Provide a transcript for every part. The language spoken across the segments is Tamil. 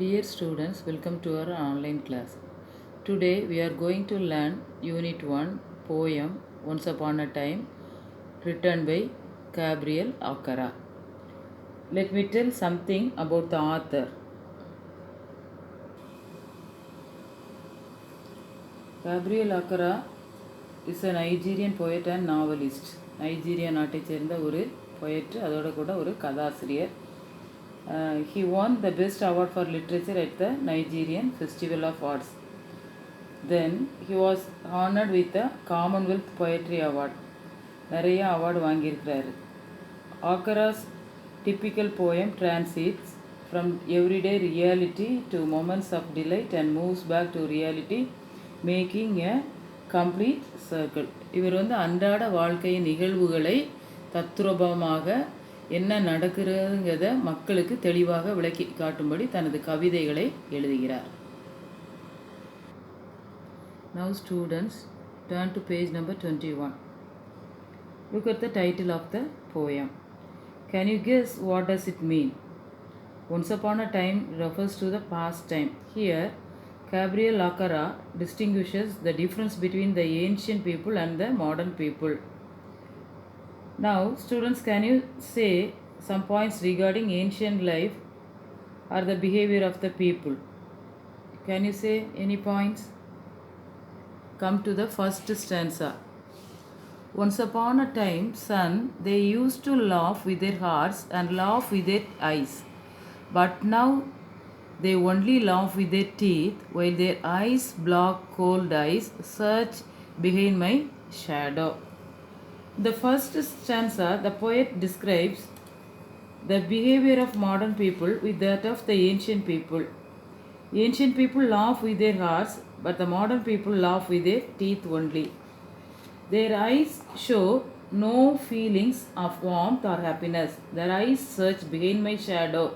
Dear students, welcome to our online class. Today we are going to learn Unit 1 poem Once Upon a Time written by Gabriel Akara. Let me tell something about the author. Gabriel Akara is a Nigerian poet and novelist. Nigeria நாட்டை சேர்ந்த ஒரு poet, அதோட கூட ஒரு கதாசிரியர். He won the best award for literature at the Nigerian Festival of Arts. Then he was honored with the Commonwealth Poetry Award. நிறைய award வாங்கியிருக்கிறாரு. Akara's typical poem transits from everyday reality to moments of delight and moves back to reality, making a complete circle. இவர் அன்றாட வாழ்க்கையின் நிகழ்வுகளை தத்ரூபமாக என்ன நடக்கிறதுங்கிறத மக்களுக்கு தெளிவாக விளக்கி காட்டும்படி தனது கவிதைகளை எழுதுகிறார். Now students, turn to page number 21. Look at the title of the poem. Can you guess what does it mean? Once upon a time refers to the past time. Here, Gabriel Akara distinguishes the difference between the ancient people and the modern people. Now, students, can you say some points regarding ancient life or the behavior of the people? Can you say any points? Come to the first stanza. Once upon a time, son, they used to laugh with their hearts and laugh with their eyes. But now they only laugh with their teeth, while their eyes block cold eyes, search behind my shadow. The first stanza, the poet describes the behavior of modern people with that of the ancient people. Ancient people laugh with their hearts, but the modern people laugh with their teeth only. Their eyes show no feelings of warmth or happiness. Their eyes search behind my shadow,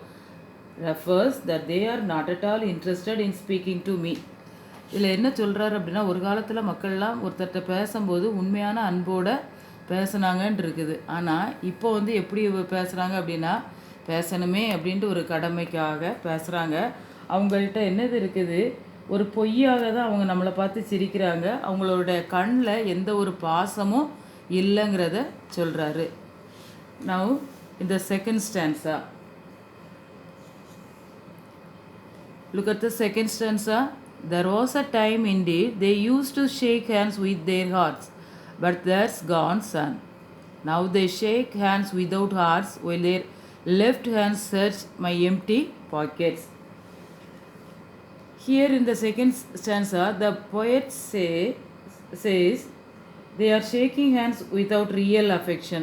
refers that they are not at all interested in speaking to me. இதில் என்ன சொல்கிறாரு அப்படின்னா, ஒரு காலத்தில் மக்கள்லாம் ஒருத்தர்கிட்ட பேசும்போது உண்மையான அன்போட பேசுனாங்கன்னு இருக்குது. ஆனால் இப்போ எப்படி பேசுகிறாங்க அப்படின்னா, பேசணுமே அப்படின்ட்டு ஒரு கடமைக்காக பேசுகிறாங்க. அவங்கள்ட்ட என்னது இருக்குது, ஒரு பொய்யாக தான் அவங்க நம்மளை பார்த்து சிரிக்கிறாங்க. அவங்களோட கண்ணில் எந்த ஒரு பாசமும் இல்லைங்கிறத சொல்கிறாரு. Now in the second stanza, look at the second stanza. There was a time indeed they used to shake hands with their hearts, but that's gone, son. Now they shake hands without hearts, while their left hands search my empty pockets. Here in the second stanza, the poet says they are shaking hands without real affection.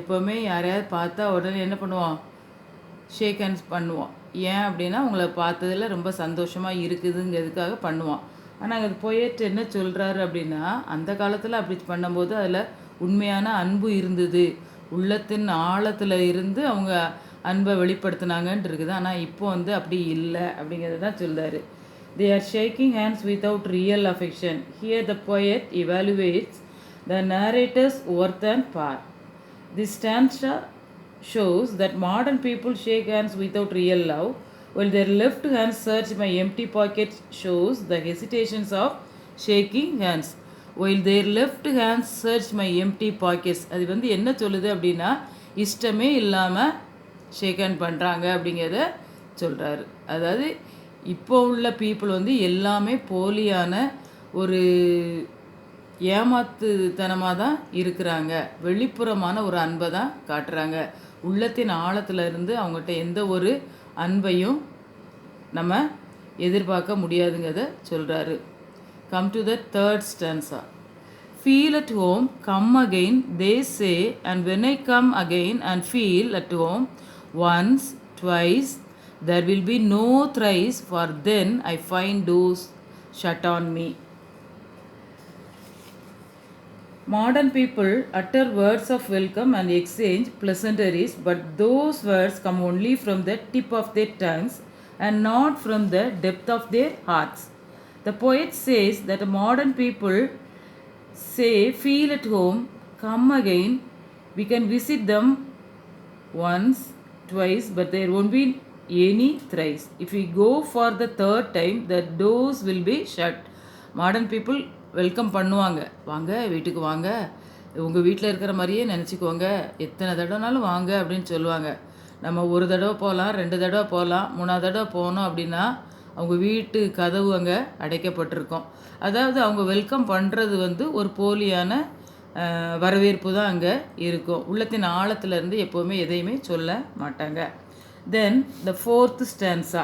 எப்போவுமே யாரையாவது பார்த்தா உடனே என்ன பண்ணுவோம், ஷேக் ஹேண்ட்ஸ் பண்ணுவோம். ஏன் அப்படின்னா உங்களை பார்த்ததில் ரொம்ப சந்தோஷமாக இருக்குதுங்கிறதுக்காக பண்ணுவோம். ஆனால் அது போயிட்டு என்ன சொல்கிறாரு அப்படின்னா, அந்த காலத்தில் அப்படி பண்ணும்போது அதில் உண்மையான அன்பு இருந்தது, உள்ளத்தின் ஆழத்தில் இருந்து அவங்க அன்பை வெளிப்படுத்தினாங்கன்ட்டு இருக்குது. ஆனால் இப்போ அப்படி இல்லை அப்படிங்கிறது தான் சொல்கிறாரு. They are shaking hands without real affection. Here the poet evaluates the narrator's worth and power. This stanza shows that modern people shake hands without real love, while their left hands search my empty pockets shows the hesitations of shaking hands. While their left hands search my empty pockets. அது என்ன சொல்லுது அப்படின்னா, இஷ்டமே இல்லாமல் ஷேக் ஹேண்ட் பண்ணுறாங்க அப்படிங்கிறத சொல்கிறாரு. அதாவது இப்போ உள்ள பீப்புள் எல்லாமே போலியான ஒரு ஏமாத்துத்தனமாக தான் இருக்கிறாங்க. வெளிப்புறமான ஒரு அன்பை தான் காட்டுறாங்க. உள்ளத்தின் ஆழத்தில் இருந்து அவங்ககிட்ட எந்த ஒரு அன்பையும் நம்ம எதிர்பார்க்க முடியாதுங்கிறத சொல்கிறாரு. Come to the third stanza. Feel at home, come again, they say, and when I come again and feel at home, once, twice, there will be no thrice, for then I find doors shut on me. Modern people utter words of welcome and exchange pleasantries, but those words come only from the tip of their tongues and not from the depth of their hearts. The poet says that modern people say, feel at home, come again, we can visit them once, twice, but there won't be any thrice. If we go for the third time, the doors will be shut. Modern people welcome பண்ணுவாங்க. வாங்க வீட்டுக்கு வாங்க, உங்கள் வீட்டில் இருக்கிற மாதிரியே நினச்சிக்கோங்க, எத்தனை தடவைனாலும் வாங்க அப்படின்னு சொல்லுவாங்க. நம்ம ஒரு தடவை போகலாம், 2 தடவை போகலாம், 3ஆவது தடவை போனோம் அப்படின்னா அவங்க வீட்டு கதவு அங்கே அடைக்கப்பட்டிருக்கும். அதாவது அவங்க வெல்கம் பண்ணுறது வந்து ஒரு போலியான வரவேற்பு தான் அங்கே இருக்கும். உள்ளத்தின் ஆழத்துலேருந்து எப்போவுமே எதையுமே சொல்ல மாட்டாங்க. Then the fourth stanza.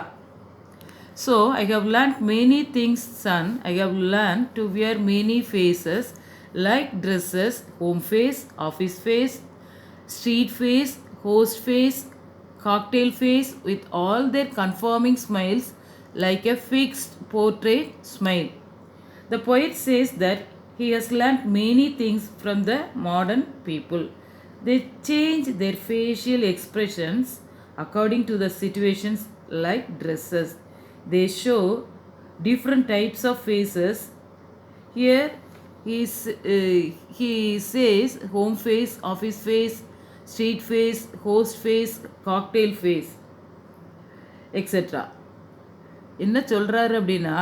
So I have learnt many things, son. I have learned to wear many faces, like dresses, home face, office face, street face, host face, cocktail face, with all their conforming smiles, like a fixed portrait smile. The poet says that he has learnt many things from the modern people. They change their facial expressions according to the situations, like dresses. They show different types of faces. Here he says home face, office face, street face, host face, cocktail face, etc. என்ன சொல்கிறாரு அப்படின்னா,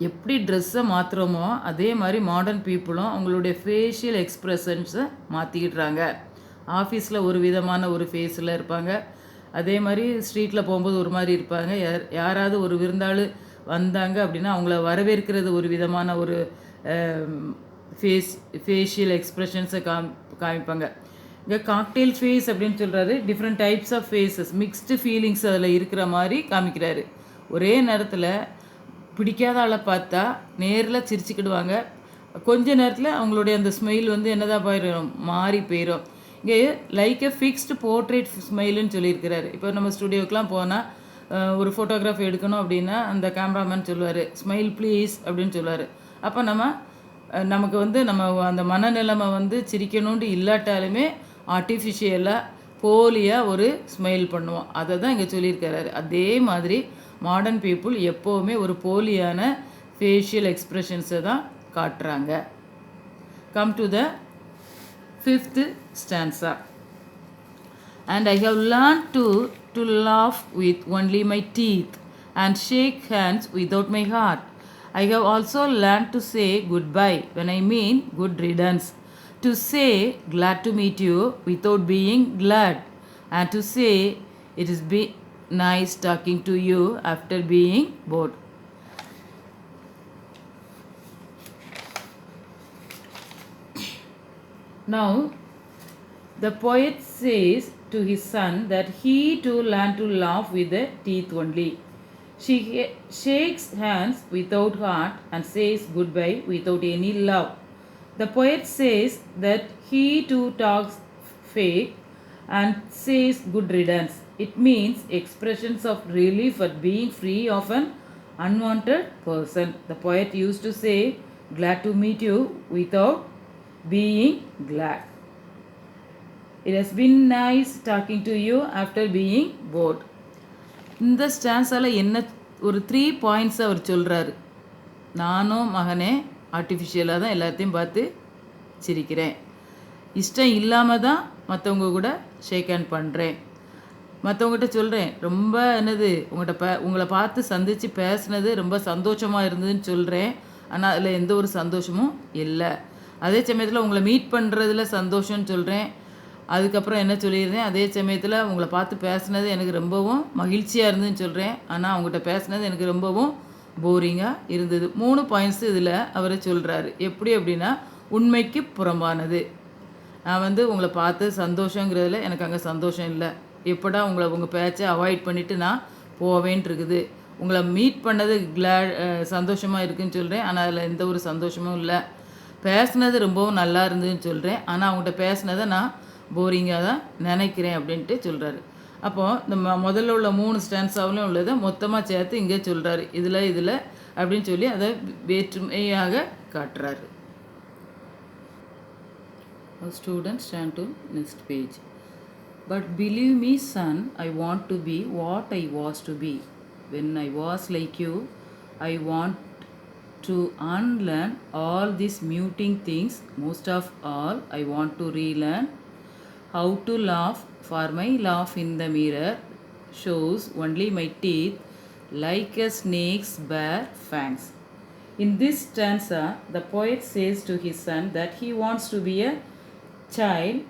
எப்படி ட்ரெஸ்ஸை மாற்றுறோமோ அதே மாதிரி மாடர்ன் பீப்புளும் அவங்களுடைய ஃபேஷியல் எக்ஸ்ப்ரெஷன்ஸை மாற்றிக்கிட்டுறாங்க. ஆஃபீஸில் ஒரு விதமான ஒரு ஃபேஸில் இருப்பாங்க, அதே மாதிரி ஸ்ட்ரீட்டில் போகும்போது ஒரு மாதிரி இருப்பாங்க. யாராவது ஒரு விருந்தாள் வந்தாங்க அப்படின்னா அவங்கள வரவேற்கிறது ஒரு விதமான ஒரு ஃபேஷியல் எக்ஸ்ப்ரெஷன்ஸை காமிப்பாங்க. இங்கே காக்டெயில் ஃபேஸ் அப்படின்னு சொல்கிறாரு. Different types of faces, mixed feelings அதில் இருக்கிற மாதிரி காமிக்கிறாரு. ஒரே நேரத்தில் பிடிக்காத ஆளை பார்த்தா நேரில் சிரிச்சுக்கிடுவாங்க, கொஞ்ச நேரத்தில் அவங்களுடைய அந்த ஸ்மைல் வந்து என்னதான் போயிடும், மாறி போயிடும். இங்கே லைக் எ ஃபிக்ஸ்டு போர்ட்ரேட் ஸ்மைலுன்னு சொல்லியிருக்கிறாரு. இப்போ நம்ம ஸ்டுடியோக்கெலாம் போனால் ஒரு ஃபோட்டோகிராஃப் எடுக்கணும் அப்படின்னா அந்த கேமராமேன் சொல்லுவார், ஸ்மைல் ப்ளீஸ் அப்படின்னு சொல்லுவார். அப்போ நமக்கு வந்து நம்ம அந்த மனநிலைமை வந்து சிரிக்கணுன்ட்டு இல்லாட்டாலுமே ஆர்டிஃபிஷியலாக போலியாக ஒரு ஸ்மைல் பண்ணுவோம். அதை தான் இங்கே சொல்லியிருக்கிறாரு. அதே மாதிரி மாடர்ன் பீப்புள் எப்போவுமே ஒரு போலியான ஃபேஷியல் எக்ஸ்ப்ரெஷன்ஸை தான் காட்டுறாங்க. Come to the fifth stanza. And I have learned to laugh with only my teeth and shake hands without my heart. I have also learned to say goodbye when I mean good riddance, to say glad to meet you without being glad, and to say it is nice talking to you after being bored. Now the poet says to his son that he too learned to laugh with the teeth only. She shakes hands without heart and says goodbye without any love. The poet says that he too talks fake and says good riddance. It means expressions of relief at being free of an unwanted person. The poet used to say glad to meet you without being glad. It has been nice talking to you after being bored. இந்த ஸ்டான்ஸால் என்ன ஒரு 3 பாயிண்ட்ஸ் அவர் சொல்கிறாரு. நானும் மகனே ஆர்டிஃபிஷியலாக தான் எல்லாத்தையும் பார்த்து சிரிக்கிறேன், இஷ்டம் இல்லாமல் தான் மற்றவங்க கூட ஷேக் ஹேண்ட் பண்ணுறேன், மற்றவங்ககிட்ட சொல்கிறேன் ரொம்ப உங்களை பார்த்து சந்தித்து பேசுனது ரொம்ப சந்தோஷமாக இருந்ததுன்னு சொல்கிறேன், ஆனால் அதில் எந்த ஒரு சந்தோஷமும் இல்லை. அதே சமயத்தில் உங்களை மீட் பண்ணுறதுல சந்தோஷம்னு சொல்கிறேன், அதுக்கப்புறம் என்ன சொல்லியிருந்தேன், அதே சமயத்தில் உங்களை பார்த்து பேசுனது எனக்கு ரொம்பவும் மகிழ்ச்சியாக இருந்ததுன்னு சொல்கிறேன், ஆனால் அவங்ககிட்ட பேசுனது எனக்கு ரொம்பவும் போரிங்காக இருந்தது. 3 பாயிண்ட்ஸ் இதில் அவர் சொல்கிறாரு. எப்படி அப்படின்னா, உண்மைக்கு புறம்பானது. நான் வந்து உங்களை பார்த்து சந்தோஷங்கிறதுல எனக்கு அங்கே சந்தோஷம் இல்லை, எப்படா உங்கள் பேச்சை அவாய்ட் பண்ணிவிட்டு நான் போவேன்ட்டு இருக்குது. உங்களை மீட் பண்ணது சந்தோஷமாக இருக்குதுன்னு சொல்கிறேன், ஆனால் அதில் எந்த ஒரு சந்தோஷமும் இல்லை. பேசுனது ரொம்பவும் நல்லா இருந்ததுன்னு சொல்கிறேன், ஆனால் அவங்கள்ட்ட பேசுனதை நான் போரிங்காக தான் நினைக்கிறேன் அப்படின்ட்டு சொல்கிறாரு. அப்போது இந்த முதல்ல உள்ள 3 ஸ்டான்ஸாவிலும் உள்ளதை மொத்தமாக சேர்த்து இங்கே சொல்கிறாரு, இதில் அப்படின்னு சொல்லி அதை வேற்றுமையாக காட்டுறாரு. Students turn to next page. But believe me, son, I want to be what I was to be. When I was like you, I want to unlearn all these muting things. Most of all, I want to relearn how to laugh for my laugh in the mirror, shows only my teeth, like a snake's bare fangs. In this stanza, the poet says to his son that he wants to be a child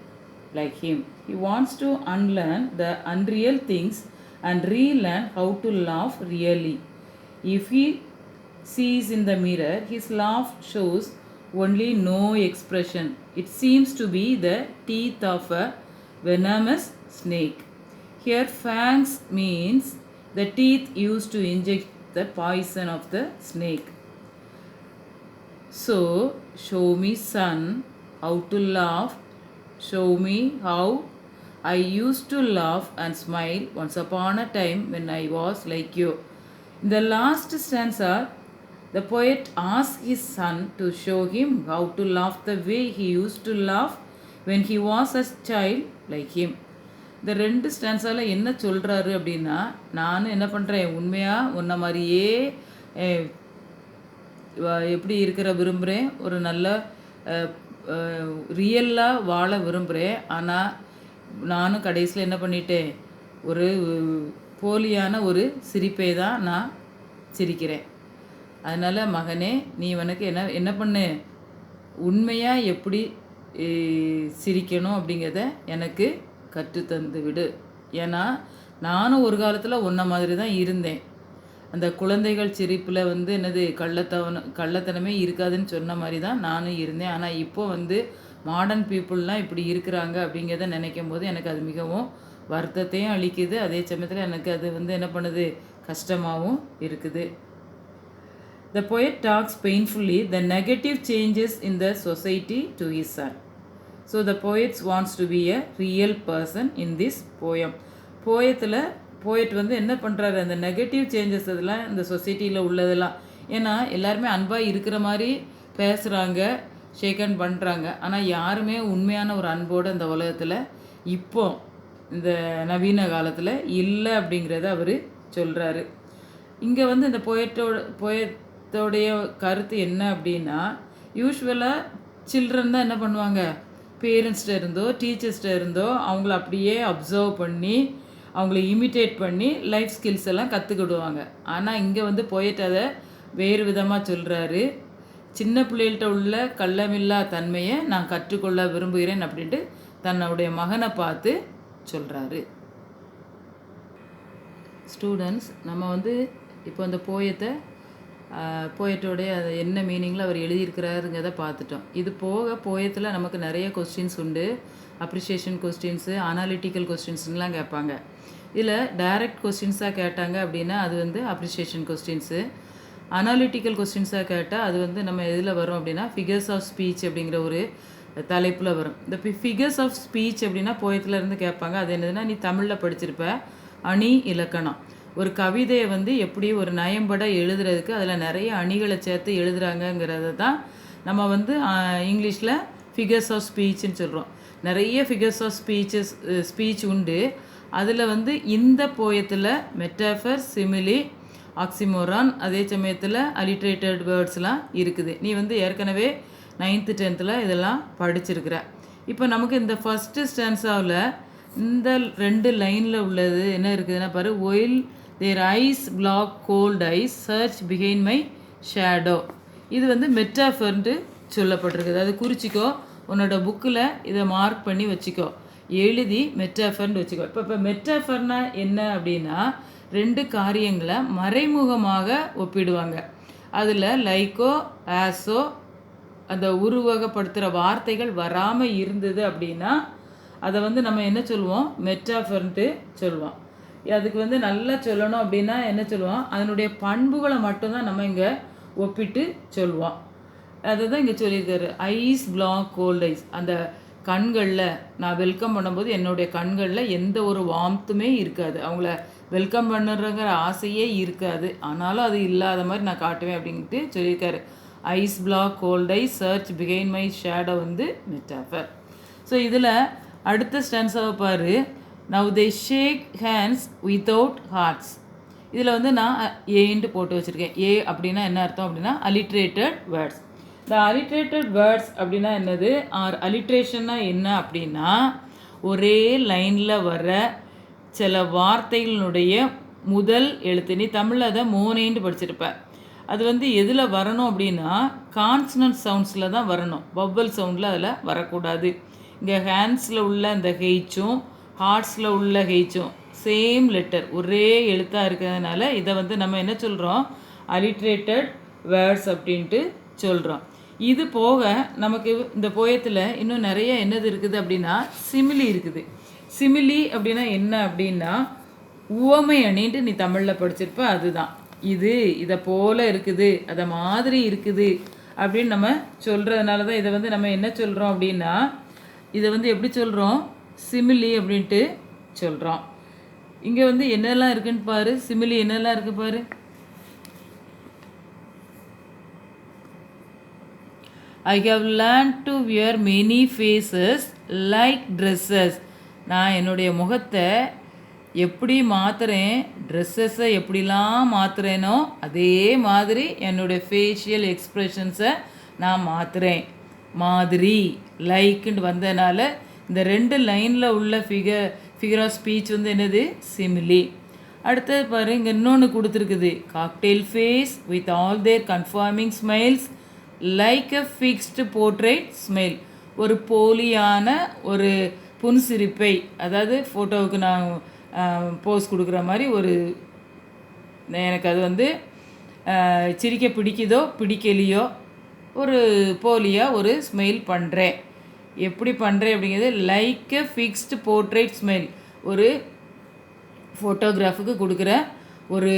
like him. He wants to unlearn the unreal things and relearn how to laugh really. If he sees in the mirror, his laugh shows only no expression. It seems to be the teeth of a venomous snake. Here, fangs means the teeth used to inject the poison of the snake. So, show me, son, how to laugh. Show me how I used to laugh and smile once upon a time when I was like you. In the last stanza, the poet asks his son to show him how to laugh the way he used to laugh when he was a child like him. இந்த 2 ஸ்டான்ஸால் என்ன சொல்கிறாரு அப்படின்னா, நானும் என்ன பண்ணுறேன், உண்மையாக உன்ன மாதிரியே எப்படி இருக்கிற விரும்புகிறேன், ஒரு நல்ல ரியலாக வாழ விரும்புகிறேன். ஆனால் நானும் கடைசியில் என்ன பண்ணிட்டேன், ஒரு போலியான ஒரு சிரிப்பை தான் நான் சிரிக்கிறேன். அதனால் மகனே, நீ உனக்கு என்ன பண்ணு, உண்மையாக எப்படி சிரிக்கணும் அப்படிங்கிறத எனக்கு கற்றுத்தந்து விடு. ஏன்னா நானும் ஒரு காலத்தில் உன்ன மாதிரி தான் இருந்தேன். அந்த குழந்தைகள் சிரிப்பில் வந்து என்னது கள்ளத்தனமே இருக்காதுன்னு சொன்ன மாதிரி தான் நானும் இருந்தேன். ஆனால் இப்போ வந்து மாடர்ன் பீப்புளெலாம் இப்படி இருக்கிறாங்க அப்படிங்கிறத நினைக்கும் போது எனக்கு அது மிகவும் வருத்தத்தையும் அளிக்குது. அதே சமயத்தில் எனக்கு அது வந்து என்ன பண்ணுது, கஷ்டமாகவும் இருக்குது. The poet talks painfully the negative changes in the society to his son. So the poet wants to be a real person in this poem. Poet வந்து என்ன பண்ணுறாரு, அந்த நெகட்டிவ் சேஞ்சஸ் இதெல்லாம் இந்த சொசைட்டியில் உள்ளதெல்லாம். ஏன்னா எல்லாருமே அன்பாக இருக்கிற மாதிரி பேசுகிறாங்க, ஷேக் ஹேண்ட் பண்ணுறாங்க. ஆனால் யாருமே உண்மையான ஒரு அன்போடு அந்த உலகத்தில் இப்போ இந்த நவீன காலத்தில் இல்லை அப்படிங்கிறத அவர் சொல்கிறாரு. இங்கே வந்து இந்த போயத்தோடைய கருத்து என்ன அப்படின்னா, யூஸ்வலாக சில்ட்ரன் தான் என்ன பண்ணுவாங்க, பேரண்ட்ஸ்கிட்ட இருந்தோ டீச்சர்ஸ்கிட்ட இருந்தோ அவங்கள அப்படியே அப்சர்வ் பண்ணி அவங்கள இமிட்டேட் பண்ணி லைஃப் ஸ்கில்ஸ் எல்லாம் கற்றுக்கிடுவாங்க. ஆனால் இங்கே வந்து போயிட்டு அதை வேறு விதமாக சொல்கிறாரு. சின்ன பிள்ளைகள்கிட்ட உள்ள கள்ளமில்லா தன்மையை நான் கற்றுக்கொள்ள விரும்புகிறேன் அப்படின்ட்டு தன்னுடைய மகனை பார்த்து சொல்கிறாரு. ஸ்டூடெண்ட்ஸ், நம்ம வந்து இப்போ அந்த போயட்டோடைய அது என்ன மீனிங்கில் அவர் எழுதியிருக்கிறாருங்கிறத பார்த்துட்டோம். இது போக போயத்தில் நமக்கு நிறைய கொஸ்டின்ஸ் உண்டு. அப்ரிஷியேஷன் கொஸ்டின்ஸு, அனாலிட்டிக்கல் கொஸ்டின்ஸ்லாம் கேட்பாங்க. இதில் டைரக்ட் கொஸ்டின்ஸாக கேட்டாங்க அப்படின்னா அது வந்து அப்ரிஷியேஷன் கொஸ்டின்ஸு. அனாலிட்டிக்கல் கொஸ்டின்ஸாக கேட்டால் அது வந்து நம்ம எதில் வரும் அப்படின்னா ஃபிகர்ஸ் ஆஃப் ஸ்பீச் அப்படிங்கிற ஒரு தலைப்பில் வரும். இந்த ஃபிகர்ஸ் ஆஃப் ஸ்பீச் அப்படின்னா போயத்துலேருந்து கேட்பாங்க. அது என்னதுன்னா, நீ தமிழில் படிச்சிருப்ப, அணி இலக்கணம். ஒரு கவிதையை வந்து எப்படி ஒரு நயம்பட எழுதுறதுக்கு அதில் நிறைய அணிகளை சேர்த்து எழுதுகிறாங்கங்கிறத தான் நம்ம வந்து இங்கிலீஷில் ஃபிகர்ஸ் ஆஃப் ஸ்பீச்சுன்னு சொல்கிறோம். நிறைய ஃபிகர்ஸ் ஆஃப் ஸ்பீச் உண்டு. அதில் வந்து இந்த போயத்தில் மெட்டாஃபர், சிமிலி, ஆக்சிமோரான், அதே சமயத்தில் அலிட்ரேட்டட் வேர்ட்ஸ்லாம் இருக்குது. நீ வந்து ஏற்கனவே 9th 10th இதெல்லாம் படிச்சிருக்கிற. இப்போ நமக்கு இந்த ஃபஸ்ட்டு ஸ்டான்ஸாவில் இந்த 2 லைனில் உள்ளது என்ன இருக்குதுன்னா பாரு, while their ice block cold eyes search behind my shadow. இது வந்து மெட்டாஃபர்ன்ட்டு சொல்லப்பட்டிருக்குது. அது குறிச்சிக்கோ, உன்னோட புக்கில் இதை மார்க் பண்ணி வச்சுக்கோ, எழுதி மெட்டாஃபர்ன்னு வச்சுக்கோ. இப்போ மெட்டாஃபர்னா என்ன அப்படின்னா, 2 காரியங்களை மறைமுகமாக ஒப்பிடுவாங்க. அதில் லைக்கோ ஆஸோ அந்த உருவகப்படுத்துகிற வார்த்தைகள் வராமல் இருந்தது அப்படின்னா அதை வந்து நம்ம என்ன சொல்லுவோம், மெட்டாஃபர்ன்ட்டு சொல்லுவோம். அதுக்கு வந்து நல்லா சொல்லணும் அப்படின்னா என்ன சொல்லுவோம், அதனுடைய பண்புகளை மட்டும்தான் நம்ம இங்கே ஒப்பிட்டு சொல்லுவோம். அதை தான் இங்கே சொல்லியிருக்காரு. ஐஸ் பிளாக் கோல்ட் ஐஸ், அந்த கண்களில் நான் வெல்கம் பண்ணும்போது என்னுடைய கண்களில் எந்த ஒரு வார்த்துமே இருக்காது, அவங்கள வெல்கம் பண்ணுறங்கிற ஆசையே இருக்காது, ஆனாலும் அது இல்லாத மாதிரி நான் காட்டுவேன் அப்படின்ட்டு சொல்லியிருக்காரு. Ice block cold eyes search behind my shadow வந்து மெட்டாஃபர். ஸோ இதில் அடுத்த ஸ்டான்ஸாவை பாரு. Now they shake hands without hearts. இதில் வந்து நான் ஏன்ட்டு போட்டு வச்சுருக்கேன். ஏ அப்படின்னா என்ன அர்த்தம் அப்படின்னா அலிட்ரேட்டட் வேர்ட்ஸ். இந்த அலிட்ரேட்டட் வேர்ட்ஸ் அப்படின்னா என்னது, ஆர் அலிட்ரேஷன்னா என்ன அப்படின்னா ஒரே லைனில் வர சில வார்த்தைகளினுடைய முதல் எழுத்து, நீ தமிழில் அதை மோனேன்னு படிச்சிருப்ப, அது வந்து எதில் வரணும் அப்படின்னா கான்சனன்ட் சவுண்ட்ஸில் தான் வரணும், வவ்வல் சவுண்டில் அதில் வரக்கூடாது. இங்கே ஹேண்ட்ஸில் உள்ள அந்த ஹெய்ச்சும் ஹார்ட்ஸில் உள்ள ஹெய்ச்சும் சேம் லெட்டர், ஒரே எழுத்தாக இருக்கிறதுனால இதை வந்து நம்ம என்ன சொல்கிறோம், அலிட்ரேட்டட் வேர்ட்ஸ் அப்படின்ட்டு சொல்கிறோம். இது போக நமக்கு இந்த போயத்தில் இன்னும் நிறைய என்னது இருக்குது அப்படின்னா சிமிலி இருக்குது. சிமிலி அப்படின்னா என்ன அப்படின்னா உவமை அணின்ட்டு நீ தமிழில் படிச்சிருப்ப, அதுதான் இது இதை போல் இருக்குது, அதை மாதிரி இருக்குது அப்படின்னு நம்ம சொல்கிறதுனால தான் இதை வந்து நம்ம என்ன சொல்கிறோம் அப்படின்னா இதை வந்து எப்படி சொல்கிறோம், சிமிலி அப்படின்ட்டு சொல்கிறோம். இங்கே வந்து என்னெல்லாம் இருக்குன்னு பாரு, சிமிலி என்னெல்லாம் இருக்குது பாரு. I have learned to wear many faces like dresses. நான் என்னுடைய முகத்தை எப்படி மாற்றுறேன், ட்ரெஸ்ஸஸை எப்படிலாம் மாற்றுறேனோ அதே மாதிரி என்னுடைய ஃபேஷியல் எக்ஸ்ப்ரெஷன்ஸை நான் மாற்றுறேன். மாதிரி லைக்குன்னு வந்ததுனால இந்த 2 லைனில் உள்ள ஃபிகர் ஆஃப் ஸ்பீச் வந்து என்னது, சிமிலி. அடுத்தது பாரு, இங்கே இன்னொன்று கொடுத்துருக்குது, cocktail face with all their conforming smiles like a fixed portrait smile. ஒரு போலியான ஒரு புன்சிரிப்பை, அதாவது ஃபோட்டோவுக்கு நான் போஸ் கொடுக்குற மாதிரி ஒரு, எனக்கு அது வந்து சிரிக்க பிடிக்குதோ பிடிக்கலையோ ஒரு போலியாக ஒரு ஸ்மைல் பண்ணுறேன். எப்படி பண்ணுறேன் அப்படிங்கிறது like a fixed portrait smile, ஒரு ஃபோட்டோகிராஃபுக்கு கொடுக்குற ஒரு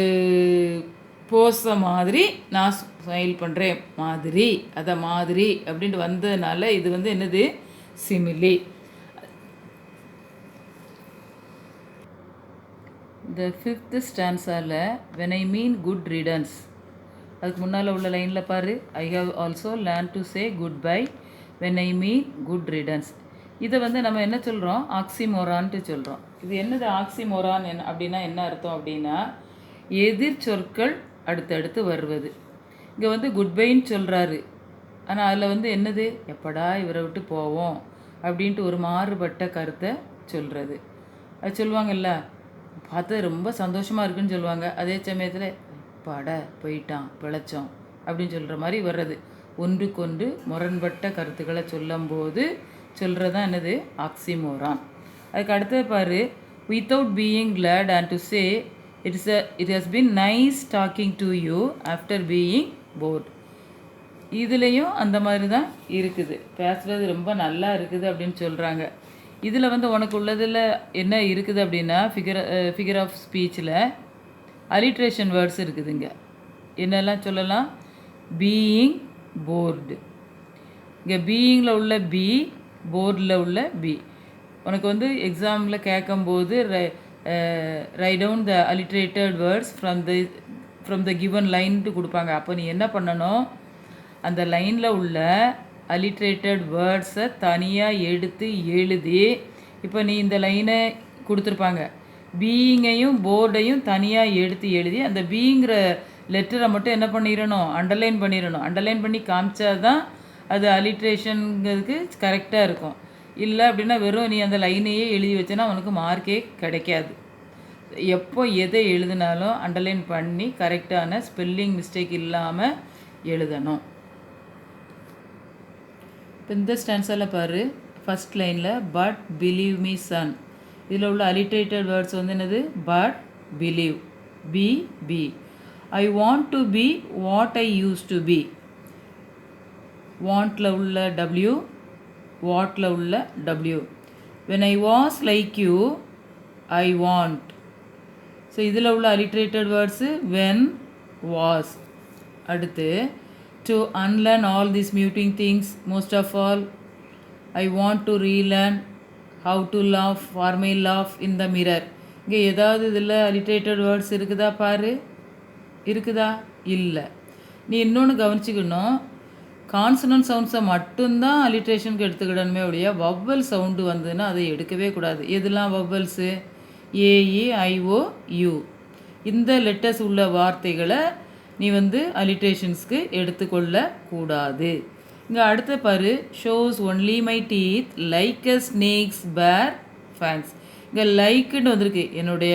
போஸை மாதிரி நான் ஸ்மைல் பண்ணுறேன், மாதிரி அதை மாதிரி அப்படின்ட்டு வந்ததுனால இது வந்து என்னது, சிமிலி. இந்த 5th ஸ்டான்ஸாவில் when I mean good riddance, அதுக்கு முன்னால் உள்ள லைனில் பாரு, I have also learn to say goodbye when I mean good riddance. இதை வந்து நம்ம என்ன சொல்கிறோம், ஆக்சிமோரான்ட்டு சொல்கிறோம். இது என்னது ஆக்சிமோரான் அப்படின்னா என்ன அர்த்தம் அப்படின்னா எதிர் சொற்கள் அடுத்தடுத்து வருவது. இங்கே வந்து குட் பைன்னு சொல்கிறாரு, ஆனால் அதில் வந்து என்னது, எப்படா இவரை விட்டு போவோம் அப்படின்ட்டு ஒரு மாறுபட்ட கருத்தை சொல்கிறது. அது சொல்லுவாங்கல்ல, பார்த்து ரொம்ப சந்தோஷமாக இருக்குன்னு சொல்லுவாங்க, அதே சமயத்தில் பட போயிட்டான் பிழைச்சோம் அப்படின்னு சொல்கிற மாதிரி வர்றது. ஒன்றுக்கொன்று முரண்பட்ட கருத்துக்களை சொல்லும்போது சொல்கிறது தான் என்னது, ஆக்சிமோரான். அதுக்கு அடுத்தது பாரு, without being glad and to say it has been nice talking to you after being bored. இதுலேயும் அந்த மாதிரி தான் இருக்குது, பேசுகிறது ரொம்ப நல்லா இருக்குது அப்படின்னு சொல்கிறாங்க. இதில் வந்து உனக்கு உள்ளதில் என்ன இருக்குது அப்படின்னா ஃபிகர் ஆஃப் ஸ்பீச்சில் அலிட்ரேஷன் வேர்ட்ஸ் இருக்குதுங்க. என்னெல்லாம் சொல்லலாம், பீயிங் போர்டு, இங்கே பீயிங்கில் உள்ள பி, போர்டில் உள்ள பி. உனக்கு வந்து எக்ஸாமில் கேட்கும்போது write down the alliterated words from the given லைன்ட்டு கொடுப்பாங்க. அப்போ நீ என்ன பண்ணணும், அந்த லைனில் உள்ள அலிட்ரேட்டட் வேர்ட்ஸை தனியாக எடுத்து எழுதி, இப்போ நீ இந்த லைனை கொடுத்துருப்பாங்க, பீயிங்கையும் போர்டையும் தனியாக எடுத்து எழுதி அந்த பீங்கிற லெட்டரை மட்டும் என்ன பண்ணிடணும், அண்டர்லைன் பண்ணிடணும். அண்டர்லைன் பண்ணி காமிச்சா தான் அது அலிட்ரேஷனுங்கிறதுக்கு கரெக்டாக இருக்கும். இல்லை அப்படின்னா வெறும் நீ அந்த லைனையே எழுதி வச்சேன்னா உனக்கு மார்க்கே கிடைக்காது. எப்போ எதை எழுதினாலும் அண்டர்லைன் பண்ணி கரெக்டான ஸ்பெல்லிங் மிஸ்டேக் இல்லாமல் எழுதணும். இப்போ இந்த ஸ்டான்ஸால் பாரு, ஃபஸ்ட் லைனில் பட் பிலீவ் மீ சன், இதில் உள்ள அலிட்ரேட்டட் வேர்ட்ஸ் வந்து என்னது, but believe, be be. I want to be what I used to be, வாண்ட்டில் உள்ள டபிள்யூ, வாட்டில் உள்ள W. When I was like you I want. So இதில் உள்ள அலிட்ரேட்டட் வேர்ட்ஸு வென், வாஸ். அடுத்து to unlearn all these muting things, most of all I want to relearn how to laugh for my laugh in the mirror. இங்கே ஏதாவது இதில் அலிட்ரேட்டட் வேர்ட்ஸ் இருக்குதா பாரு, இருக்குதா, இல்லை. நீ இன்னொன்று கவனிச்சுக்கணும், கான்சனன்ட் சவுண்ட்ஸை மட்டும்தான் அலிட்ரேஷனுக்கு எடுத்துக்கிடணுமே ஒழிய வவ்வல் சவுண்டு வந்ததுன்னா அதை எடுக்கவே கூடாது. எதெல்லாம் வவ்வல்ஸு, ஏஇ ஐஓ யூ, இந்த லெட்டர்ஸ் உள்ள வார்த்தைகளை நீ வந்து அலிட்ரேஷன்ஸ்க்கு எடுத்துக்கொள்ள கூடாது. இங்கே அடுத்த பாரு, shows only my teeth like a snakes பேர் ஃபேங்ஸ். இங்கே லைக்குன்னு வந்திருக்கு. என்னுடைய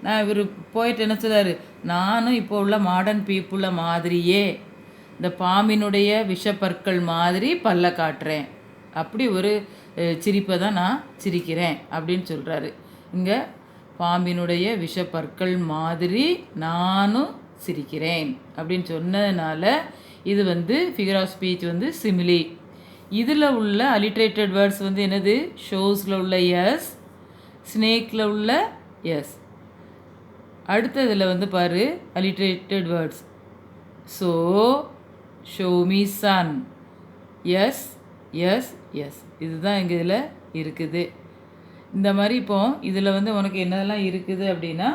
நான் இவர் போயிட்டு என்ன சொல்றாரு, நானும் இப்போ உள்ள மாடர்ன் பீப்புளை மாதிரியே இந்த பாம்பினுடைய விஷப்பற்கள் மாதிரி பல்ல காட்டுறேன். அப்படி ஒரு சிரிப்பை தான் நான் சிரிக்கிறேன் அப்படின்னு சொல்கிறாரு. இங்கே பாம்பினுடைய விஷப்பற்கள் மாதிரி நானும் சிரிக்கிறேன் அப்படின்னு சொன்னதுனால இது வந்து ஃபிகர் ஆஃப் ஸ்பீச் வந்து சிமிலி. இதில் உள்ள அலிட்ரேட்டட் வேர்ட்ஸ் வந்து என்னது? ஷோஸில் உள்ள எஸ், ஸ்னேக்கில் உள்ள எஸ். அடுத்ததில் வந்து பாரு alliterated words. So show me sun, S S S. இதுதான் எங்கள் இதில் இருக்குது. இந்த மாதிரி இப்போ இதில் வந்து உனக்கு என்னெல்லாம் இருக்குது அப்படின்னா,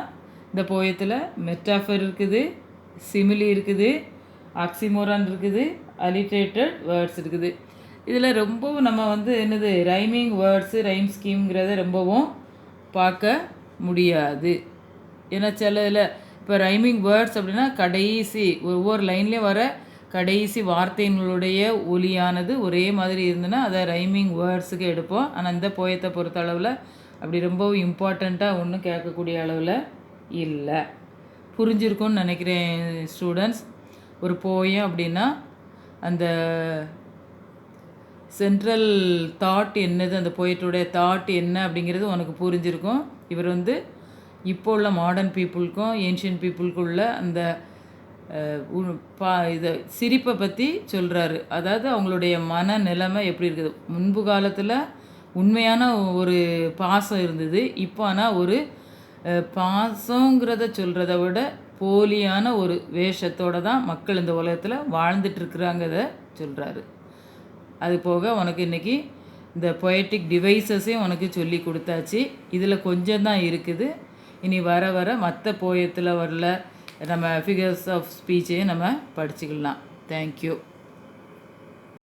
இந்த போயத்தில் மெட்டாஃபர் இருக்குது, சிமிலி இருக்குது, ஆக்சிமோரான் இருக்குது, அலிட்ரேட்டட் வேர்ட்ஸ் இருக்குது. இதில் ரொம்பவும் நம்ம வந்து என்னது ரைமிங் வேர்ட்ஸு, ரைம் ஸ்கீம்ங்கிறத ரொம்பவும் பார்க்க முடியாது. ஏன்னா சில இதில் இப்போ ரைமிங் வேர்ட்ஸ் அப்படின்னா கடைசி ஒவ்வொரு லைன்லேயும் வர கடைசி வார்த்தையினுடைய ஒலியானது ஒரே மாதிரி இருந்ததுன்னா அதை ரைமிங் வேர்ட்ஸுக்கு எடுப்போம். ஆனால் இந்த போயத்தை பொறுத்த அளவில் அப்படி ரொம்பவும் இம்பார்ட்டண்ட்டாக ஒன்றும் கேட்கக்கூடிய அளவில் இல்லை. புரிஞ்சிருக்கும்னு நினைக்கிறேன் ஸ்டூடெண்ட்ஸ். ஒரு போயம் அப்படின்னா அந்த சென்ட்ரல் தாட் என்னது, அந்த போயட்டோடைய தாட் என்ன அப்படிங்கிறது உனக்கு புரிஞ்சிருக்கும். இவர் வந்து இப்போ உள்ள மாடர்ன் பீப்புளுக்கும் ஏன்ஷியன் பீப்புளுக்கும் உள்ள அந்த இதை சிரிப்பை பற்றி சொல்கிறாரு. அதாவது அவங்களுடைய மன நிலைமை எப்படி இருக்குது. முன்பு காலத்தில் உண்மையான ஒரு பாசம் இருந்தது. இப்போ ஆனால் ஒரு பாசங்கிறத சொல்கிறத விட போலியான ஒரு வேஷத்தோடு தான் மக்கள் இந்த உலகத்தில் வாழ்ந்துட்டுருக்குறாங்கிறத சொல்கிறாரு. அது போக உனக்கு இன்றைக்கி இந்த பொயட்டிக் டிவைசஸையும் உனக்கு சொல்லி கொடுத்தாச்சு. இதில் கொஞ்சம் தான் இருக்குது. இனி வர வர மற்ற போயத்தில் வரல நம்ம ஃபிகர்ஸ் ஆஃப் ஸ்பீச்சையும் நம்ம படிச்சுக்கலாம். தேங்க்யூ.